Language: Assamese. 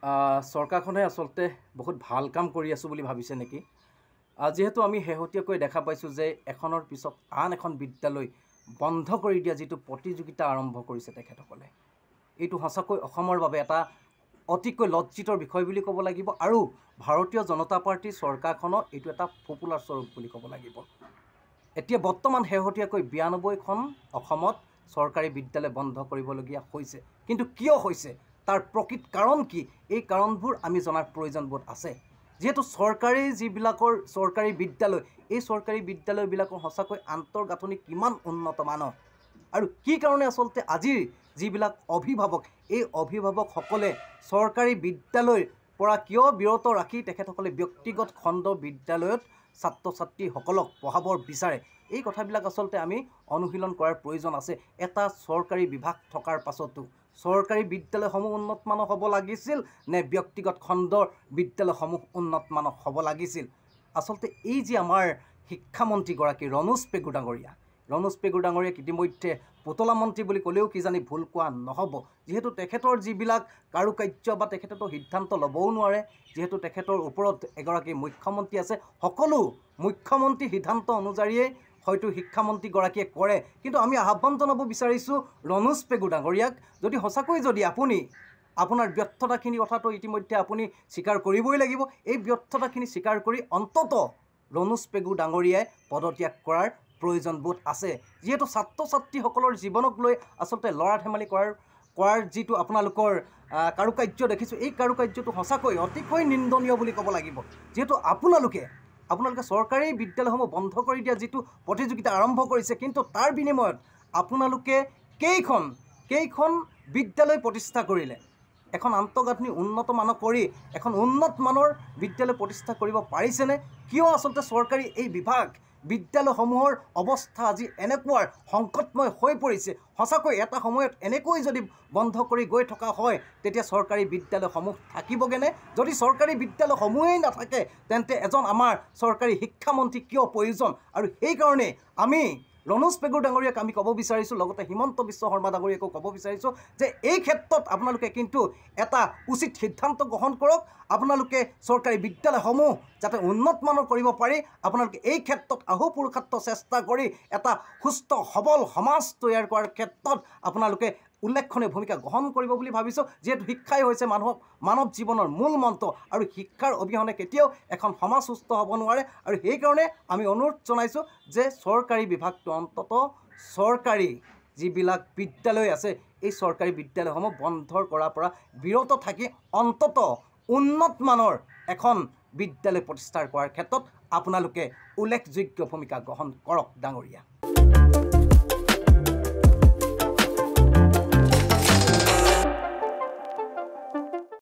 চৰকাৰখনে আচলতে বহুত ভাল কাম কৰি আছোঁ বুলি ভাবিছে নেকি। যিহেতু আমি শেহতীয়াকৈ দেখা পাইছোঁ যে এখনৰ পিছত আন এখন বিদ্যালয় বন্ধ কৰি দিয়া যিটো প্ৰতিযোগিতা আৰম্ভ কৰিছে তেখেতসকলে, এইটো সঁচাকৈ অসমৰ বাবে এটা অতিকৈ লজ্জিতৰ বিষয় বুলি ক'ব লাগিব আৰু ভাৰতীয় জনতা পাৰ্টীৰ চৰকাৰখনৰ এইটো এটা পপুলাৰ স্বৰূপ বুলি ক'ব লাগিব। এতিয়া বৰ্তমান শেহতীয়াকৈ 92খন অসমত চৰকাৰী বিদ্যালয় বন্ধ কৰিবলগীয়া হৈছে, কিন্তু কিয় হৈছে তাৰ প্ৰকৃত কাৰণ কি, এই কাৰণবোৰ আমি জনাৰ প্ৰয়োজন বোধ আছে। যিহেতু চৰকাৰী বিদ্যালয়, এই চৰকাৰী বিদ্যালয়বিলাকৰ সঁচাকৈ আন্তঃগাঁথনি কিমান উন্নত মানৰ আৰু কি কাৰণে আচলতে আজিৰ যিবিলাক অভিভাৱক, এই অভিভাৱকসকলে চৰকাৰী বিদ্যালয়ৰ পৰা কিয় বিৰত ৰাখি তেখেতসকলে ব্যক্তিগত খণ্ড বিদ্যালয়ত ছাত্ৰ ছাত্ৰীসকলক পঢ়াবৰ বিচাৰে, এই কথাবিলাক আচলতে আমি অনুশীলন কৰাৰ প্ৰয়োজন আছে। এটা চৰকাৰী বিভাগ থকাৰ পাছতো চৰকাৰী বিদ্যালয়সমূহ উন্নত মানৰ হ'ব লাগিছিল নে ব্যক্তিগত খণ্ডৰ বিদ্যালয়সমূহ উন্নত মানৰ হ'ব লাগিছিল। আচলতে এই যে আমাৰ শিক্ষামন্ত্ৰীগৰাকী ৰণোজ পেগু ডাঙৰীয়াক ইতিমধ্যে পুতলা মন্ত্ৰী বুলি ক'লেও কিজানি ভুল কোৱা নহ'ব, যিহেতু তেখেতৰ যিবিলাক কাৰুকাৰ্য বা তেখেতেতো সিদ্ধান্ত ল'বও নোৱাৰে, যিহেতু তেখেতৰ ওপৰত এগৰাকী মুখ্যমন্ত্ৰী আছে, সকলো মুখ্যমন্ত্ৰী সিদ্ধান্ত অনুযায়ীয়ে হয়তো শিক্ষামন্ত্ৰীগৰাকীয়ে কৰে। কিন্তু আমি আহ্বান জনাব বিচাৰিছোঁ ৰণোজ পেগু ডাঙৰীয়াক, যদি সঁচাকৈ আপুনি আপোনাৰ ব্যৰ্থতাখিনি কথাটো ইতিমধ্যে আপুনি স্বীকাৰ কৰিবই লাগিব, এই ব্যৰ্থতাখিনি স্বীকাৰ কৰি অন্ততঃ ৰণোজ পেগু ডাঙৰীয়াই পদত্যাগ কৰাৰ প্ৰয়োজন বোধ আছে। যিহেতু ছাত্ৰ ছাত্ৰীসকলৰ জীৱনক লৈ আচলতে ল'ৰা ধেমালি কৰাৰ যিটো আপোনালোকৰ কাৰুকাৰ্য দেখিছোঁ, এই কাৰুকাৰ্যটো সঁচাকৈ অতিকৈ নিন্দনীয় বুলি ক'ব লাগিব। যিহেতু আপোনালোকে চৰকাৰী বিদ্যালয়সমূহ বন্ধ কৰি দিয়া যিটো প্ৰতিযোগিতা আৰম্ভ কৰিছে, কিন্তু তাৰ বিনিময়ত আপোনালোকে কেইখন বিদ্যালয় প্ৰতিষ্ঠা কৰিলে। এখন আন্তঃগাঁথনি উন্নত মানৰ কৰি এখন উন্নত মানৰ বিদ্যালয় প্ৰতিষ্ঠা কৰিব পাৰিছেনে? কিয় আচলতে চৰকাৰী এই বিদ্যালয়সমূহৰ অৱস্থা আজি এনেকুৱা সংকটময় হৈ পৰিছে? সঁচাকৈ এটা সময়ত এনেকৈ যদি বন্ধ কৰি গৈ থকা হয়, তেতিয়া চৰকাৰী বিদ্যালয়সমূহ থাকিবগৈনে? যদি চৰকাৰী বিদ্যালয়সমূহেই নাথাকে, তেন্তে এজন আমাৰ চৰকাৰী শিক্ষামন্ত্ৰী কিয় প্ৰয়োজন? আৰু সেইকাৰণে আমি ৰণোজ পেগু ডাঙৰীয়াক আমি ক'ব বিচাৰিছোঁ, লগতে হিমন্ত বিশ্ব শৰ্মা ডাঙৰীয়াকো ক'ব বিচাৰিছোঁ যে এই ক্ষেত্ৰত আপোনালোকে কিন্তু এটা উচিত সিদ্ধান্ত গ্ৰহণ কৰক। আপোনালোকে চৰকাৰী বিদ্যালয়সমূহ যাতে উন্নত মানৰ কৰিব পাৰি, আপোনালোকে এই ক্ষেত্ৰত আহুপুৰুষাৰ্থ চেষ্টা কৰি এটা সুস্থ সবল সমাজ তৈয়াৰ কৰাৰ ক্ষেত্ৰত আপোনালোকে উল্লেখনীয় ভূমিকা গ্ৰহণ কৰিব বুলি ভাবিছোঁ। যিহেতু শিক্ষাই হৈছে মানৱ জীৱনৰ মূল মন্ত্ৰ আৰু শিক্ষাৰ অবিহনে কেতিয়াও এখন সমাজ সুস্থ হ'ব নোৱাৰে। আৰু সেইকাৰণে আমি অনুৰোধ জনাইছোঁ যে চৰকাৰী বিভাগটো অন্ততঃ চৰকাৰী যিবিলাক বিদ্যালয় আছে, এই চৰকাৰী বিদ্যালয়সমূহ বন্ধ কৰাৰ পৰা বিৰত থাকি অন্ততঃ উন্নত মানৰ এখন বিদ্যালয় প্ৰতিষ্ঠা কৰাৰ ক্ষেত্ৰত আপোনালোকে উল্লেখযোগ্য ভূমিকা গ্ৰহণ কৰক ডাঙৰীয়া।